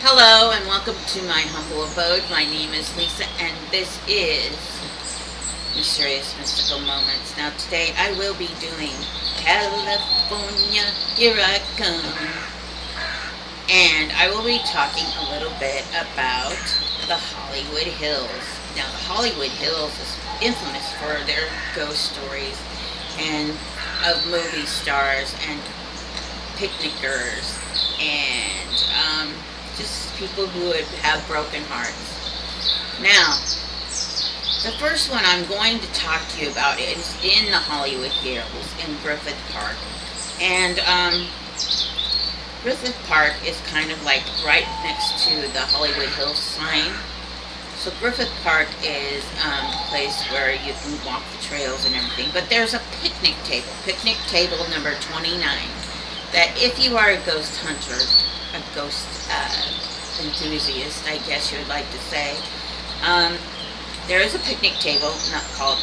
Hello and welcome to my humble abode. My name is Lisa and this is Mysterious Mystical Moments. Now today I will be doing California, Here I Come. And I will be talking a little bit about the Hollywood Hills. Now the Hollywood Hills is infamous for their ghost stories and of movie stars and picnickers and just people who would have broken hearts. Now, the first one I'm going to talk to you about is in the Hollywood Hills in Griffith Park. And Griffith Park is kind of like right next to the Hollywood Hills sign. So Griffith Park is a place where you can walk the trails and everything. But there's a picnic table number 29, that if you are a ghost hunter, a ghost enthusiast, I guess you would like to say, there is a picnic table, not called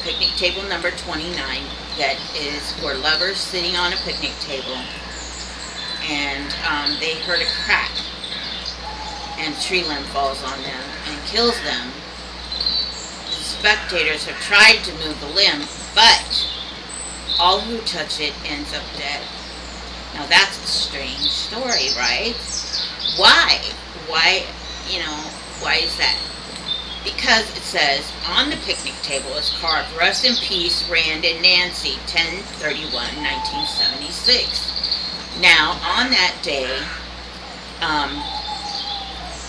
picnic table number 29, that is for lovers sitting on a picnic table, and they heard a crack, and a tree limb falls on them and kills them. The spectators have tried to move the limb, but all who touch it ends up dead. Now that's a strange story, right? Why? Why is that? Because it says, on the picnic table is carved, "Rest in peace, Rand and Nancy, 10/31/1976. Now, on that day,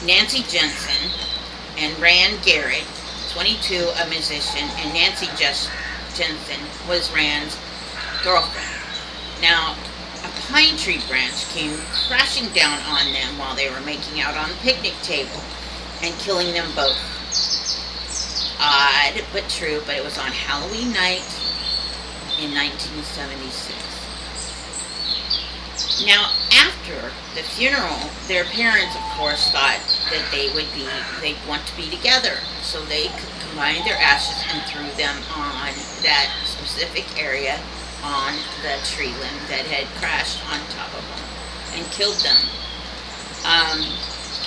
Nancy Jensen and Rand Garrett, 22, a musician, and Nancy Jensen was Rand's girlfriend. Now, a pine tree branch came crashing down on them while they were making out on the picnic table and killing them both. Odd but true, but it was on Halloween night in 1976. Now, after the funeral, their parents, of course, thought that they'd want to be together, so they combined their ashes and threw them on that specific area on the tree limb that had crashed on top of them and killed them.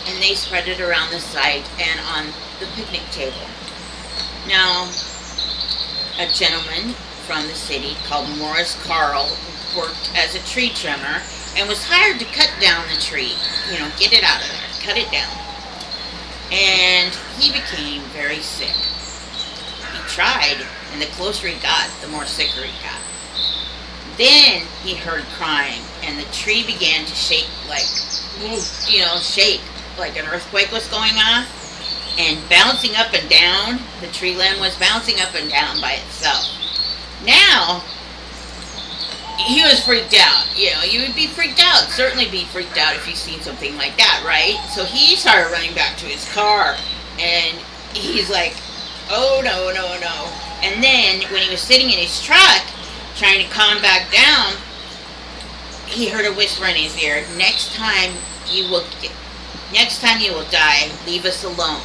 And they spread it around the site and on the picnic table. Now, a gentleman from the city called Morris Carl worked as a tree trimmer and was hired to cut down the tree, get it out of there, cut it down. And he became very sick. He tried, and the closer he got, the more sicker he got. Then he heard crying, and the tree began to shake like an earthquake was going on, and bouncing up and down. The tree limb was bouncing up and down by itself. Now, he was freaked out. You would be freaked out, certainly be freaked out if you've seen something like that, right? So he started running back to his car, and he's like, oh, no. And then, when he was sitting in his truck, trying to calm back down, he heard a whisper in his ear, next time you will die, leave us alone.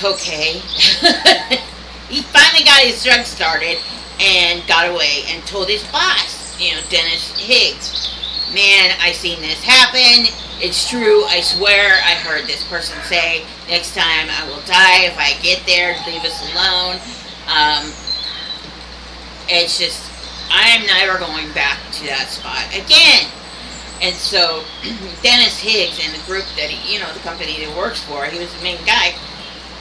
Okay. He finally got his truck started and got away and told his boss, Dennis Higgs, man, I seen this happen. It's true, I swear. I heard this person say, next time I will die if I get there, leave us alone. It's just, I am never going back to that spot again. And so, Dennis Higgs and the group that the company that he works for, he was the main guy,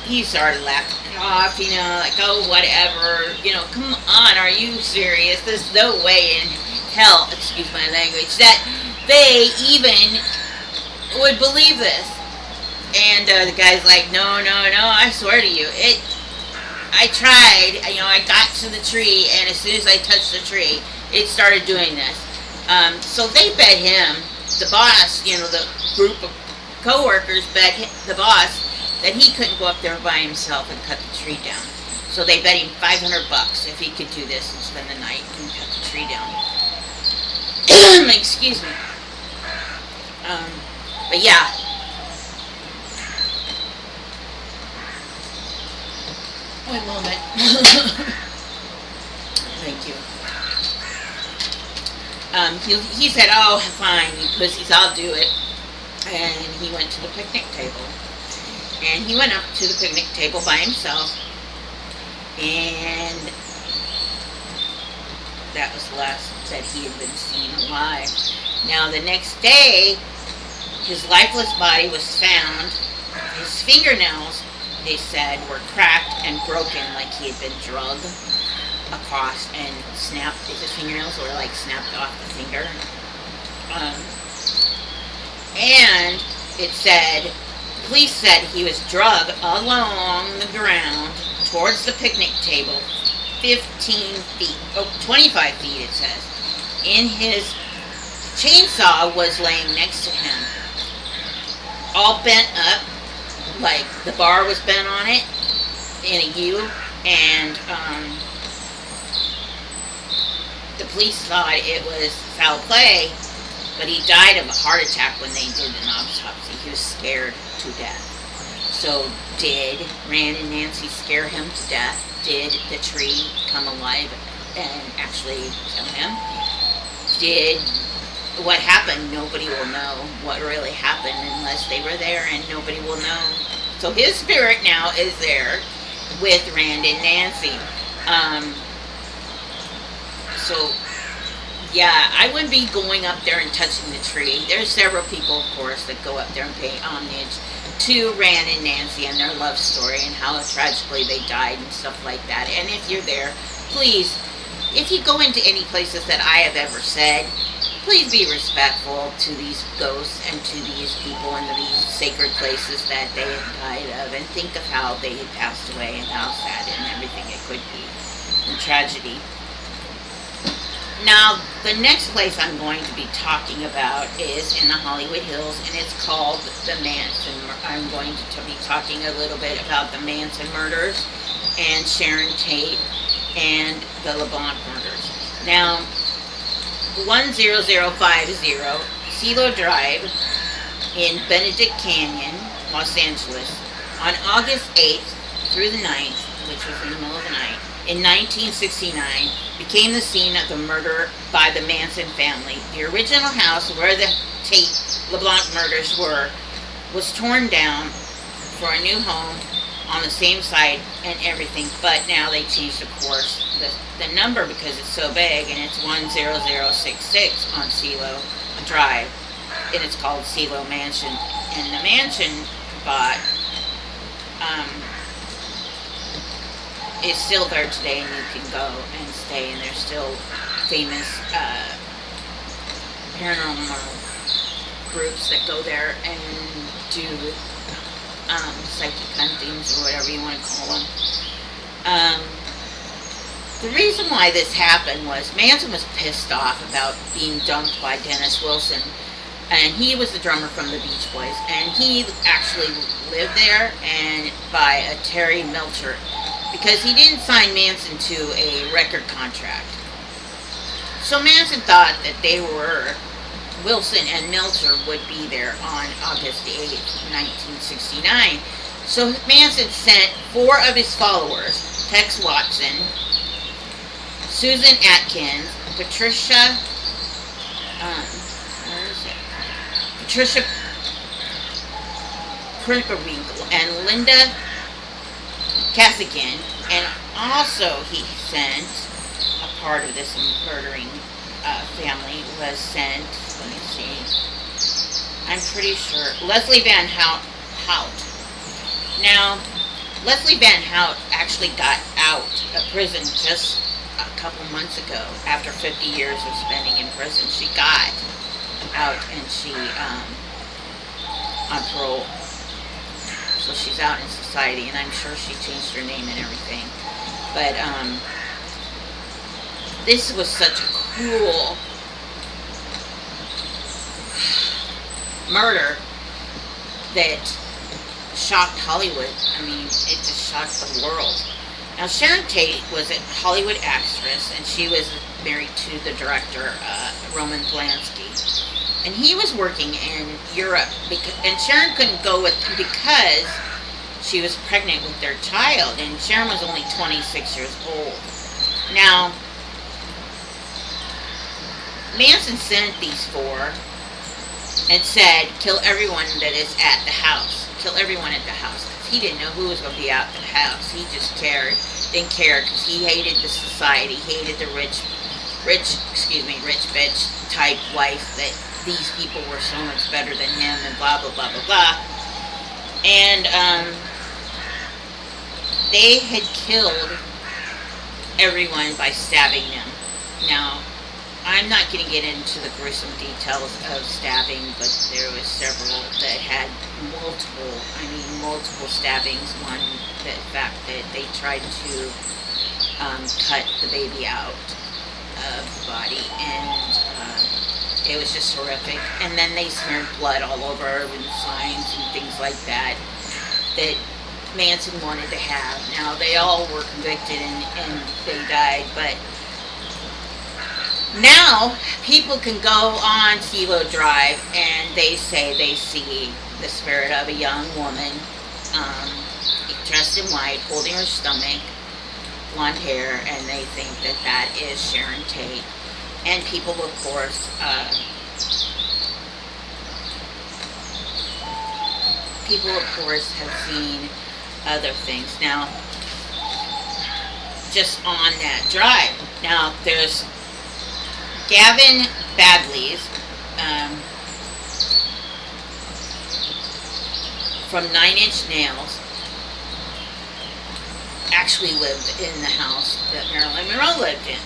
he started laughing it off, like, oh, whatever, come on, are you serious? There's no way in hell, excuse my language, that they even would believe this. And the guy's like, no, I swear to you, I tried, I got to the tree, and as soon as I touched the tree, it started doing this. So they bet him, the boss, the group of co-workers bet the boss that he couldn't go up there by himself and cut the tree down. So they bet him $500 if he could do this and spend the night and cut the tree down. Excuse me. But yeah. One moment. Thank you. He said, oh, fine, you pussies, I'll do it. and he went to the picnic table. And he went up to the picnic table by himself, and that was the last that he had been seen alive. Now, the next day, his lifeless body was found. His fingernails, they said, were cracked and broken like he had been drugged across and snapped. His fingernails were like snapped off the finger. Um, and it said, police said he was drugged along the ground towards the picnic table 15 feet, 25 feet it says. In his chainsaw was laying next to him, all bent up, like the bar was bent on it in a U, and the police thought it was foul play, but he died of a heart attack when they did an autopsy. He was scared to death. So did Rand and Nancy scare him to death? Did the tree come alive and actually kill him? Did what happened? Nobody will know what really happened unless they were there, and nobody will know. So his spirit now is there with Rand and Nancy. So yeah, I wouldn't be going up there and touching the tree. There's several people, of course, that go up there and pay homage to Rand and Nancy and their love story and how tragically they died and stuff like that. And if you're there, please, if you go into any places that I have ever said, please be respectful to these ghosts and to these people and to these sacred places that they had died of, and think of how they had passed away and how sad and everything it could be, and tragedy. Now, the next place I'm going to be talking about is in the Hollywood Hills, and it's called the Manson. I'm going to be talking a little bit about the Manson murders and Sharon Tate and the LeBlanc murders. Now, 10050 CeeLo Drive in Benedict Canyon, Los Angeles, on August 8th through the 9th, which was in the middle of the night, in 1969, became the scene of the murder by the Manson family. The original house where the Tate LeBlanc murders were was torn down for a new home on the same site and everything, but now they changed, of course, the number because it's so big, and it's 10066 on CeeLo Drive, and it's called CeeLo Mansion. And the mansion bought is still there today, and you can go and stay, and there's still famous paranormal groups that go there and do psychic huntings or whatever you want to call them. The reason why this happened was Manson was pissed off about being dumped by Dennis Wilson, and he was the drummer from the Beach Boys, and he actually lived there, and by a Terry Melcher, because he didn't sign Manson to a record contract. So Manson thought that they were, Wilson and Melcher would be there on August 8th, 1969. So Manson sent 4 of his followers, Tex Watson, Susan Atkins, Patricia Kirkwinkle, and Linda Kasigan, and also he sent, a part of this murdering family was sent, let me see, I'm pretty sure, Leslie Van Hout. Now, Leslie Van Hout actually got out of prison just a couple months ago. After 50 years of spending in prison, she got out, and she on parole. So she's out in society, and I'm sure she changed her name and everything. But this was such a cruel murder that shocked Hollywood. I mean, it just shocked the world. Now, Sharon Tate was a Hollywood actress, and she was married to the director, Roman Polanski. And he was working in Europe, and Sharon couldn't go with him because she was pregnant with their child, and Sharon was only 26 years old. Now, Manson sent these 4 and said, kill everyone that is at the house. Kill everyone at the house. He didn't know who was going to be out at the house. He just didn't care because he hated the society, hated the rich bitch type life that these people were so much better than him and blah, blah, blah, blah, blah. And they had killed everyone by stabbing them. Now, I'm not going to get into the gruesome details of stabbing, but there was several that had multiple stabbings. One, the fact that they tried to cut the baby out of the body, and it was just horrific. And then they smeared blood all over and signs and things like that that Manson wanted to have. Now, they all were convicted and they died, but now, people can go on Kilo Drive and they say they see the spirit of a young woman dressed in white, holding her stomach, blonde hair, and they think that that is Sharon Tate. And people, of course, have seen other things. Now, just on that drive. Now, there's Gavin Badley's from 9 Inch Nails actually lived in the house that Marilyn Monroe lived in.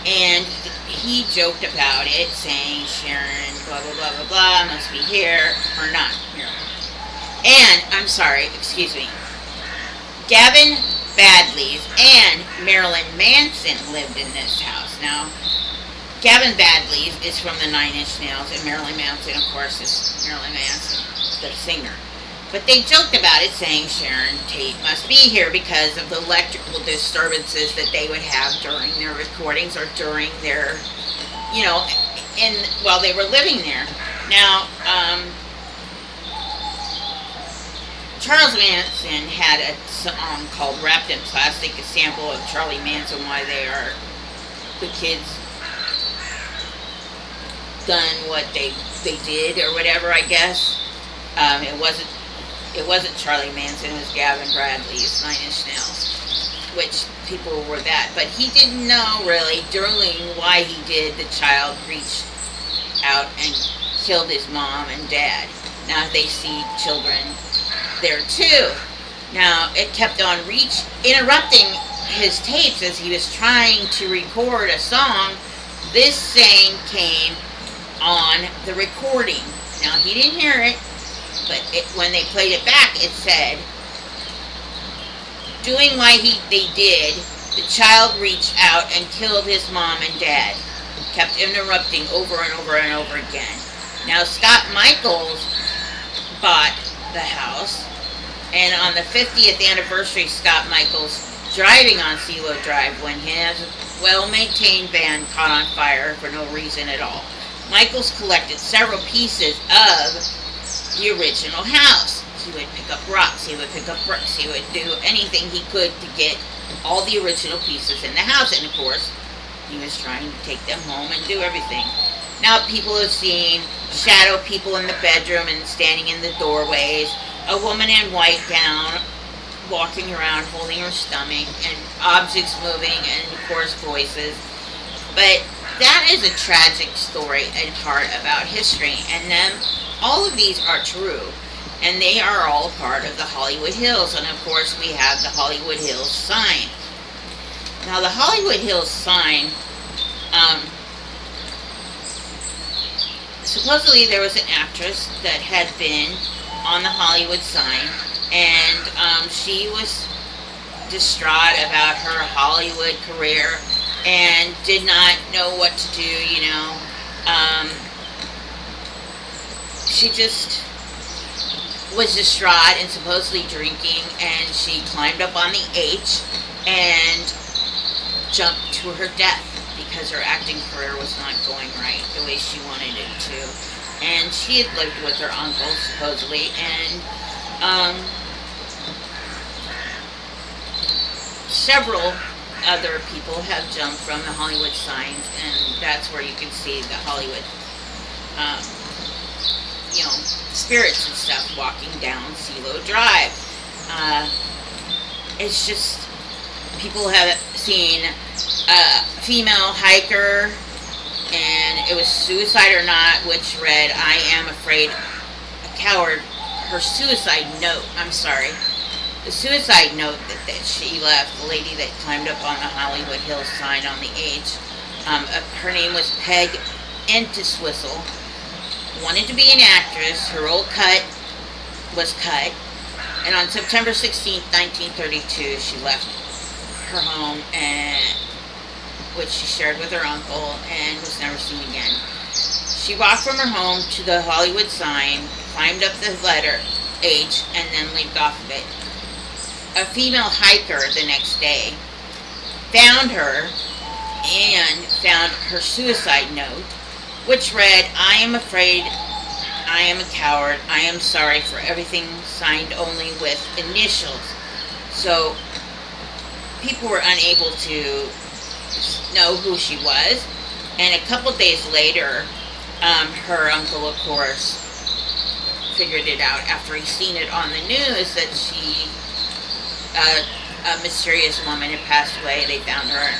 And he joked about it, saying Sharon, blah, blah, blah, blah, blah, must be here, or not, Marilyn. And, I'm sorry, excuse me, Gavin Badley's and Marilyn Manson lived in this house. Now, Gavin Badley's is from the 9 Inch Nails, and Marilyn Manson, of course, is Marilyn Manson, the singer. But they joked about it, saying Sharon Tate must be here because of the electrical disturbances that they would have during their recordings or during their, while they were living there. Now, Charles Manson had a song called Wrapped in Plastic, a sample of Charlie Manson, why the kids done what they did or whatever, I guess. It wasn't Charlie Manson, it was Gavin Bradley's 9 Inch Nails, which people were that. But he didn't know really during why he did the child reach out and killed his mom and dad. Now they see children there too. Now it kept on interrupting his tapes as he was trying to record a song. This saying came on the recording. Now he didn't hear it, but when they played it back, it said, doing why they did, the child reached out and killed his mom and dad. Kept interrupting over and over and over again. Now Scott Michaels bought the house, and on the 50th anniversary, Scott Michaels driving on CeeLo Drive when his well-maintained van caught on fire for no reason at all. Michaels collected several pieces of the original house. He would pick up rocks, he would pick up bricks, he would do anything he could to get all the original pieces in the house, and of course, he was trying to take them home and do everything. Now people have seen shadow people in the bedroom and standing in the doorways, a woman in white gown walking around holding her stomach, and objects moving, and of course voices. But that is a tragic story in part about history, and all of these are true, and they are all part of the Hollywood Hills, and of course we have the Hollywood Hills sign. Now the Hollywood Hills sign, supposedly there was an actress that had been on the Hollywood sign, and she was distraught about her Hollywood career and did not know what to do, she just was distraught and supposedly drinking, and she climbed up on the H and jumped to her death because her acting career was not going right the way she wanted it to. And she had lived with her uncle, supposedly, and several other people have jumped from the Hollywood signs, and that's where you can see the Hollywood spirits and stuff walking down CeeLo Drive. It's just, people have seen a female hiker, and it was suicide or not, which read, "I am afraid, a coward." Her suicide note, I'm sorry, the suicide note that she left, the lady that climbed up on the Hollywood Hills sign on the H, her name was Peg Entwistle, wanted to be an actress. Her old cut was cut, and on September 16th, 1932, she left her home, and which she shared with her uncle, and was never seen again. She walked from her home to the Hollywood sign, climbed up the letter H, and then leaped off of it. A female hiker the next day found her and found her suicide note, which read, "I am afraid, I am a coward, I am sorry for everything," signed only with initials. So people were unable to know who she was. And a couple days later, her uncle, of course, figured it out after he seen it on the news that a mysterious woman had passed away. They found her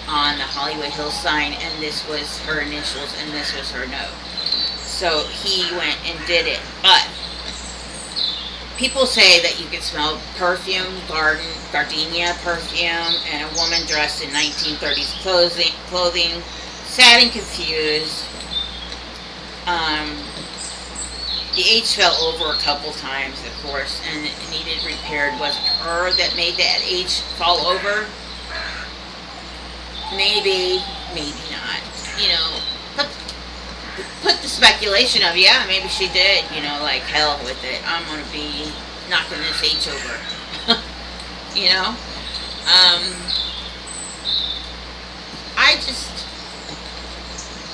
on the Hollywood Hills sign, and this was her initials, and this was her note. So he went and did it. But people say that you can smell perfume, gardenia perfume, and a woman dressed in 1930s clothing, sad and confused. The H fell over a couple times, of course, and it needed repaired. Was it her that made that H fall over? Maybe, maybe not. Put the speculation of, yeah, maybe she did, like, hell with it. I'm going to be knocking this H over.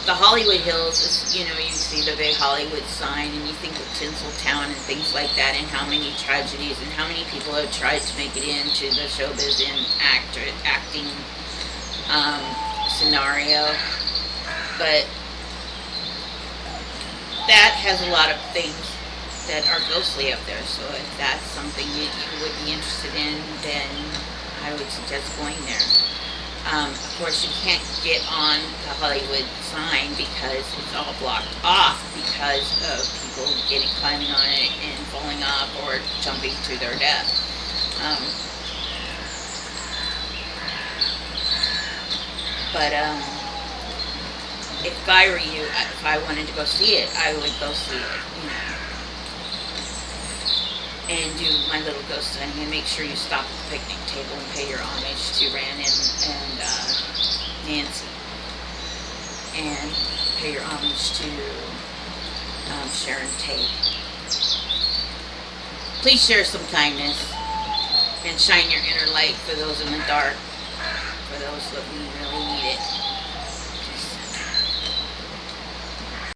The Hollywood Hills is, you see the big Hollywood sign, and you think of Tinseltown and things like that, and how many tragedies and how many people have tried to make it into the showbiz and acting scenario. But that has a lot of things that are ghostly up there, so if that's something you would be interested in, then I would suggest going there. Of course, you can't get on the Hollywood sign because it's all blocked off because of people climbing on it and falling off or jumping to their death. But if I were you, if I wanted to go see it, I would go see it, and do my little ghost hunting, and make sure you stop at the picnic table and pay your homage to Ran and Nancy, and pay your homage to Sharon Tate. Please share some kindness and shine your inner light for those in the dark, for those that really need it.